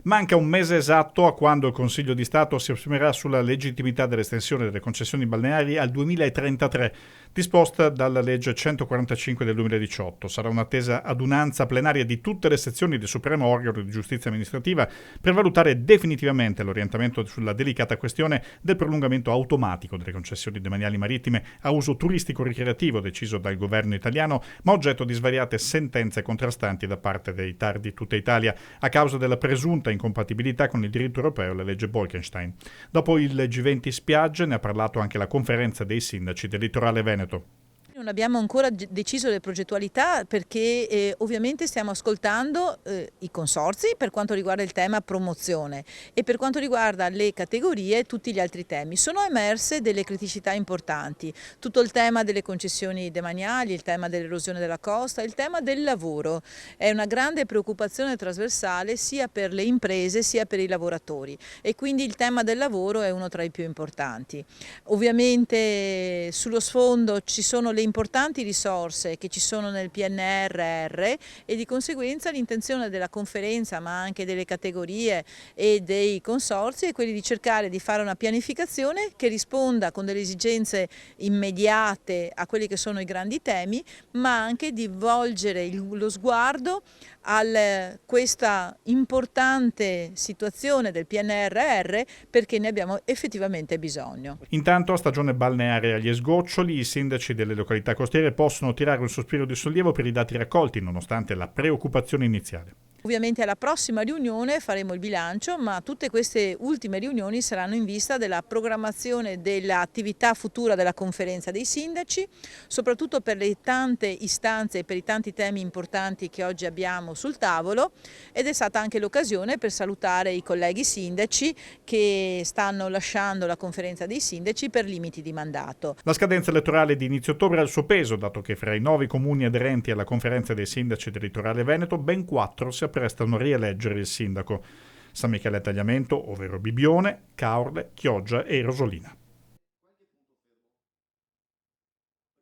Manca un mese esatto a quando il Consiglio di Stato si esprimerà sulla legittimità dell'estensione delle concessioni balneari al 2033, disposta dalla legge 145 del 2018. Sarà un'attesa adunanza plenaria di tutte le sezioni del Supremo organo di giustizia amministrativa per valutare definitivamente l'orientamento sulla delicata questione del prolungamento automatico delle concessioni demaniali marittime a uso turistico-ricreativo deciso dal governo italiano, ma oggetto di svariate sentenze contrastanti da parte dei TAR di tutta Italia a causa della presunta incompatibilità con il diritto europeo e la legge Bolkestein. Dopo il G20 spiagge ne ha parlato anche la conferenza dei sindaci del litorale veneto. Non abbiamo ancora deciso le progettualità perché ovviamente stiamo ascoltando i consorzi per quanto riguarda il tema promozione e per quanto riguarda le categorie tutti gli altri temi. Sono emerse delle criticità importanti, tutto il tema delle concessioni demaniali, il tema dell'erosione della costa, il tema del lavoro. È una grande preoccupazione trasversale sia per le imprese sia per i lavoratori e quindi il tema del lavoro è uno tra i più importanti. Ovviamente sullo sfondo ci sono le importanti risorse che ci sono nel PNRR e di conseguenza l'intenzione della conferenza ma anche delle categorie e dei consorzi è quella di cercare di fare una pianificazione che risponda con delle esigenze immediate a quelli che sono i grandi temi, ma anche di volgere lo sguardo a questa importante situazione del PNRR perché ne abbiamo effettivamente bisogno. Intanto, a stagione balneare agli sgoccioli, i sindaci delle località costiere possono tirare un sospiro di sollievo per i dati raccolti, nonostante la preoccupazione iniziale. Ovviamente alla prossima riunione faremo il bilancio, ma tutte queste ultime riunioni saranno in vista della programmazione dell'attività futura della conferenza dei sindaci, soprattutto per le tante istanze e per i tanti temi importanti che oggi abbiamo sul tavolo, ed è stata anche l'occasione per salutare i colleghi sindaci che stanno lasciando la conferenza dei sindaci per limiti di mandato. La scadenza elettorale di inizio ottobre ha il suo peso, dato che fra i 9 comuni aderenti alla conferenza dei sindaci del litorale veneto ben 4 si apprestano a rieleggere il sindaco: San Michele Tagliamento, ovvero Bibione, Caorle, Chioggia e Rosolina.